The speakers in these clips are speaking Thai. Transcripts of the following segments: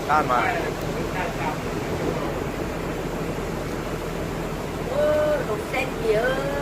ด้านมาลงเส้นเยอะ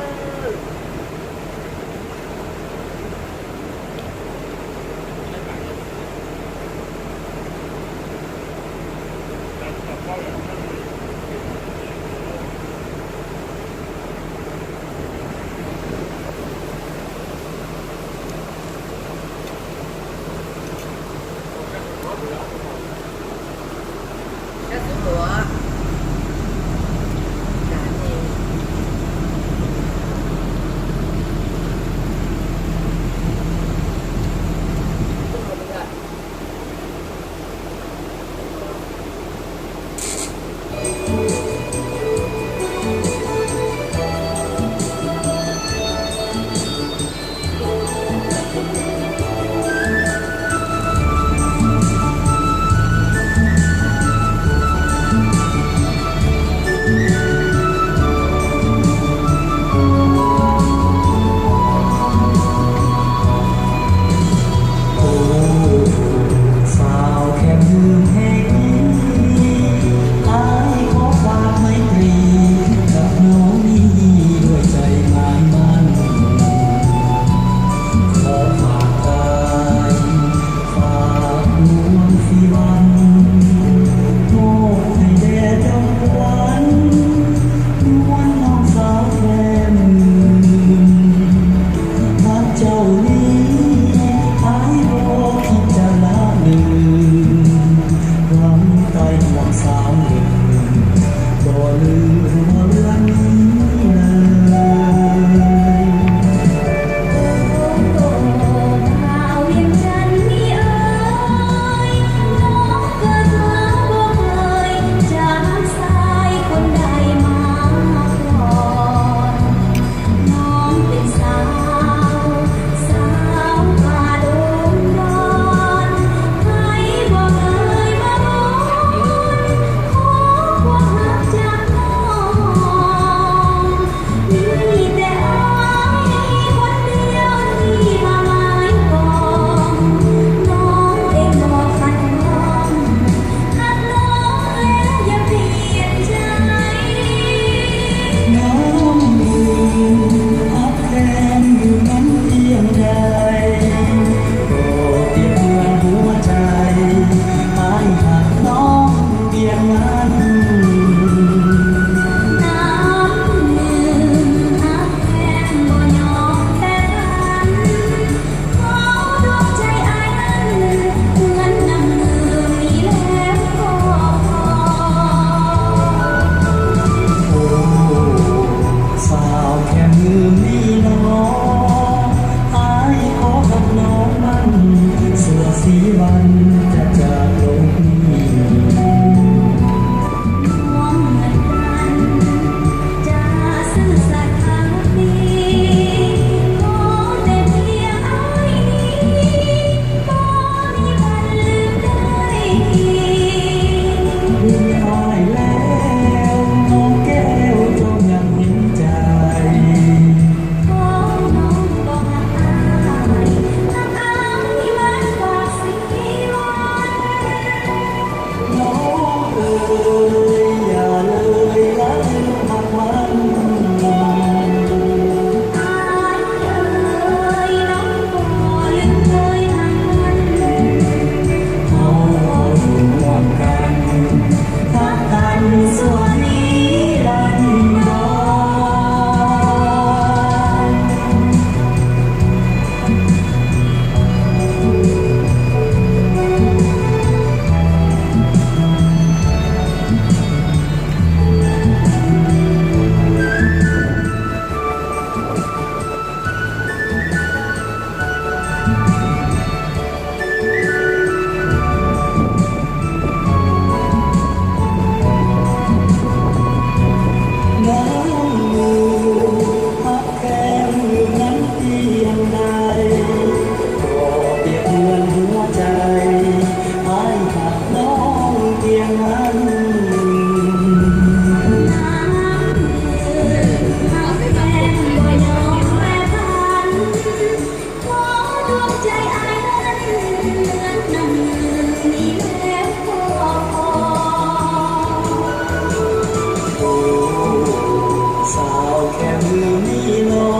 แค่มือนี้น้อ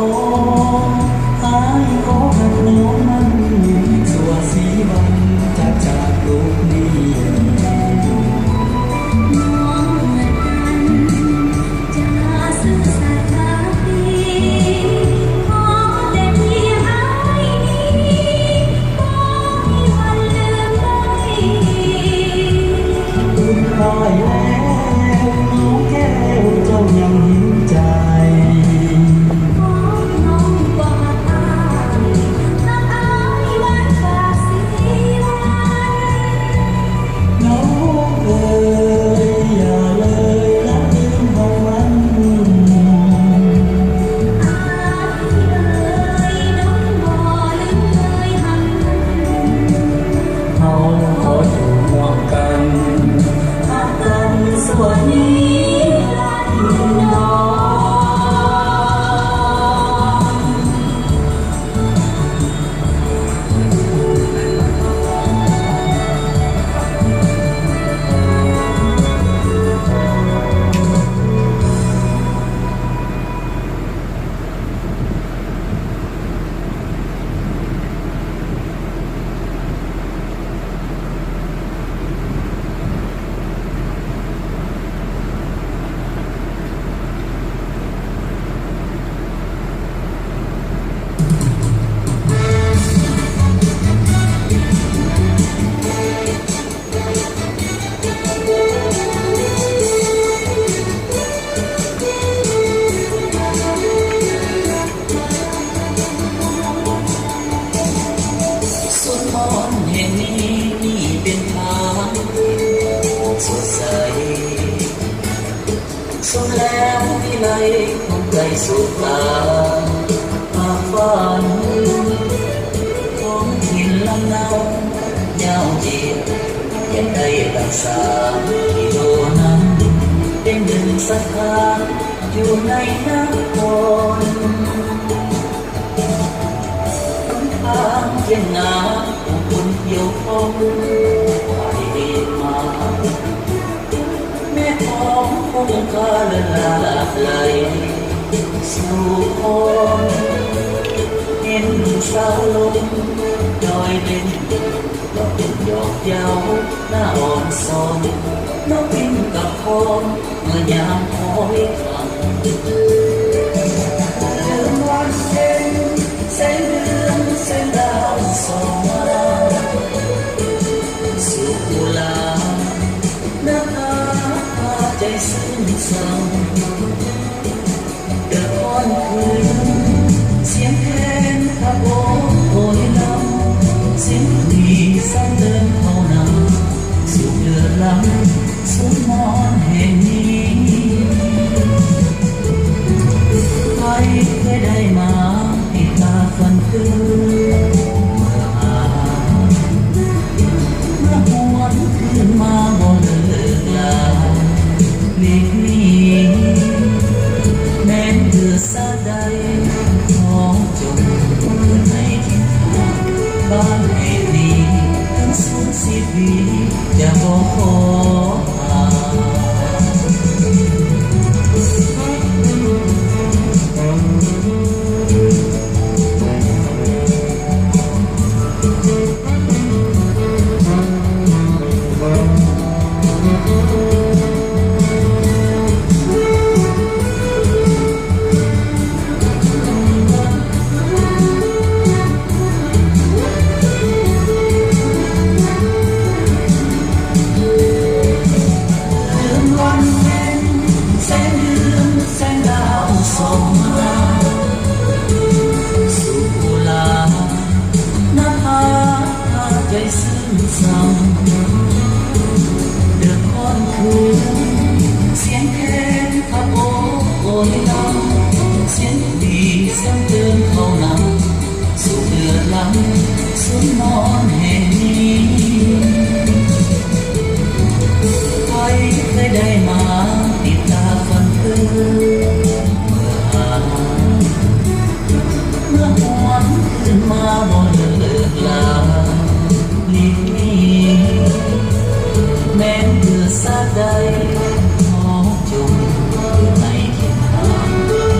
งอายขอหักน้องมันสัวสีวันจากลูกนี้ น้องเหมือนกันจะซื่อสัตย์รักดีขอแต่เพียงอ้ายนี้บ่มีวันลืมไป อุ่นลอยแล้วน้องแก้วเจ้ายังเห็นใจ ขอน้องบ่หักอ้ายหวานฝากสีวัน น้องเอ๋ยอย่าเลยละลืมของมัน อ้ายเอ๋ยน้องบ่ลืมเลยหัก เขาขออยู่ร่วมกันหักกันส่วนนี้รักน้องสุดมนต์แห่งนี้นี่เป็นทางสดใสสุดแล้ววิไลของใจสุดตาหากฝันของถิ่นลำเนาเย้าเยียดยังได้รักษาที่โดนั้นเป็นหนึ่งสถานอยู่ในนคร ทางเที่ยงนาผู้คนเกี่ยวข้องไปมาแม่ของคงคาเลือนลาไหลสู่คอนเห็นสาวลมดอยเด่นดอกเป็นดอกยาวหน้าอ่อนซอนนกบินกับคอนเมื่อยามคอยฟัง ลืมวันเพ็ญแสงเดือนแสงดาวส่องมาสู่กุหลาบน้ำตาใจซึ้งเศร้าเดือดร้อนคืนเสียงเพลงตะโกนโอยลำเสียงดีซ้ำเดินเข้านำสู่เดือดร้อนสุดมอนแห่งนี้ ใครเคยได้มาติดตาฝันคืนเมื่อหวนคืนมาบ่เลิกลาหลีกหนีแม้นเดือดสาใดของจนเพื่อให้ทิ้งทางบ้านให้ดีถึงสูญสิปีอย่าบอกขอหา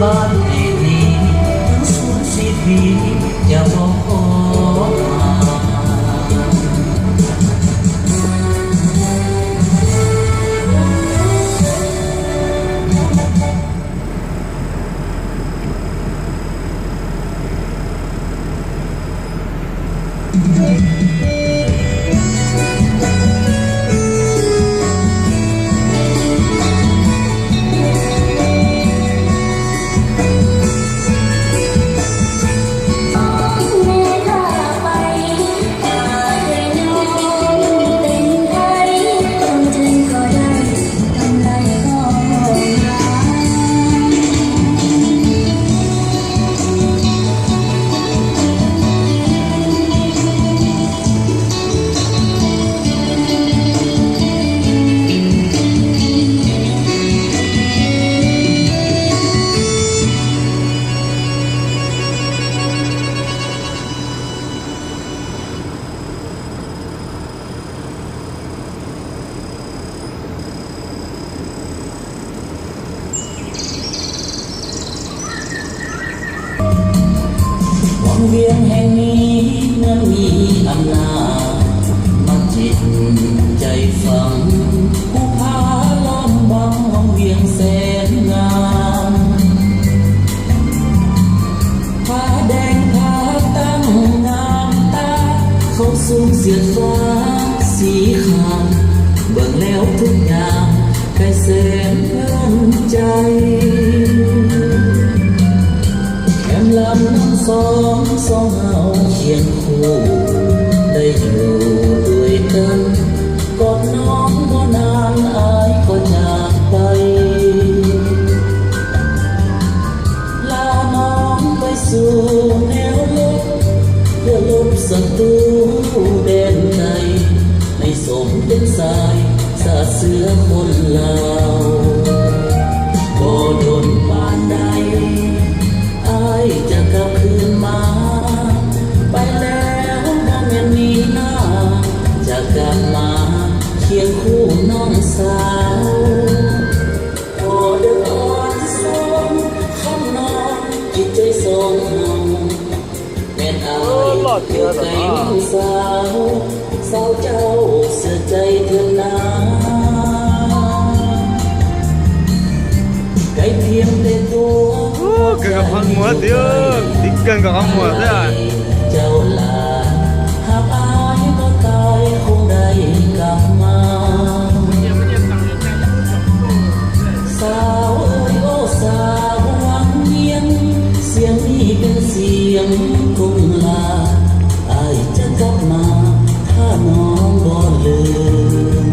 บ้า านในนี้ทั้งสูญสิพีจะบอกขอมา แม่ถ้าไปอาจให้น้องเป็นไทยต้องใจก็ได้กำไรก็มา วังเวียงแห่งนี้นั้นมีอำนาจมัดจิตใจฝังผู้พาล้อมบังวังเวียงแสนงามผ้าแดงผ้าตั้งงามตาเขาสูงเสียดฟ้าสีขาวเบิ่งแล้วทุกอย่างใครแสนเลื่อนใจ แคมลำน้ำสองเฮาเคียงคู่ได้อยู่ด้วยกันกอดน้องบ่นานอายก็จากไปลาน้องไปสู่แนวลบเพื่อลบศัตรูแดนไกลให้สมเป็นสายสาดเสือคนลาวบ่โดนปานใด อายจะกลับคืนมาไปแล้วมองแม่นมีหน้าจะกลับมาเคียงคู่น้องสาวพอเดินอ่อนสองคำนอนจิตใจสองเฮาแม่นอายอยู่ไกลน้องสาวสาวเจ้าเสียใจเถิดนาไกลเพียงแต่ตัว Gần gặp hàng mùa tiêu, đi gần gặp hàng mùa thế à? เจ้าลาหากอายก็ตายคงได้กลับมาสาวเอ้ยโอ้สาวหวังเยียงเสียงนี้เป็นเสียงทุ่งลาอายจะกลับมาถ้าน้องบ่ลืม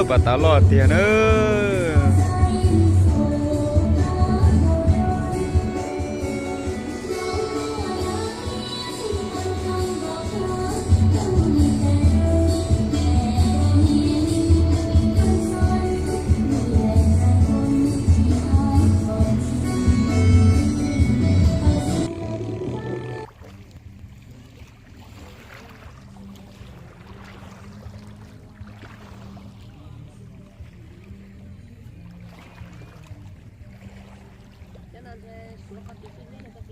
bà tao lo tiền ơi. nó còn tí xin nữa cái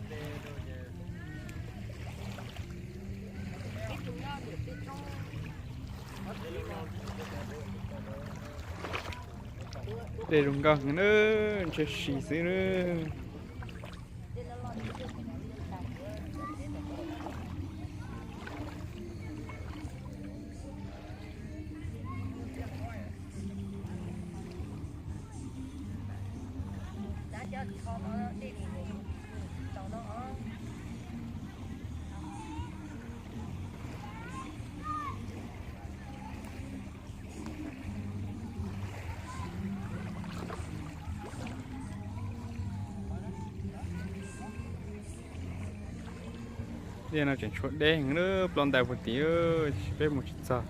bê thử nha cái chúng nó được cái trong để đúng không nữa chơi xì xí nữa đã cho con nó đi tàu nó đây là chuyện chuột đen nữa plon đại một tí ơi bé một chút sao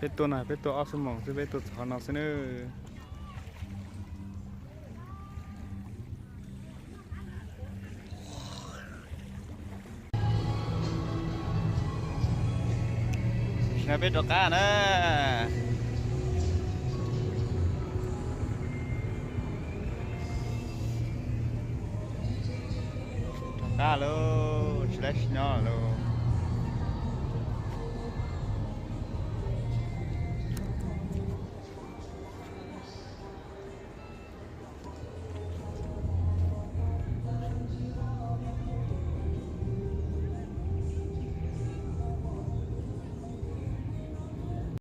béตัวnày béตัวออสมองซื้อbéตัวถอนเอาซะเนอะนะbéตัวก้านะก้าโล slash เนาะโล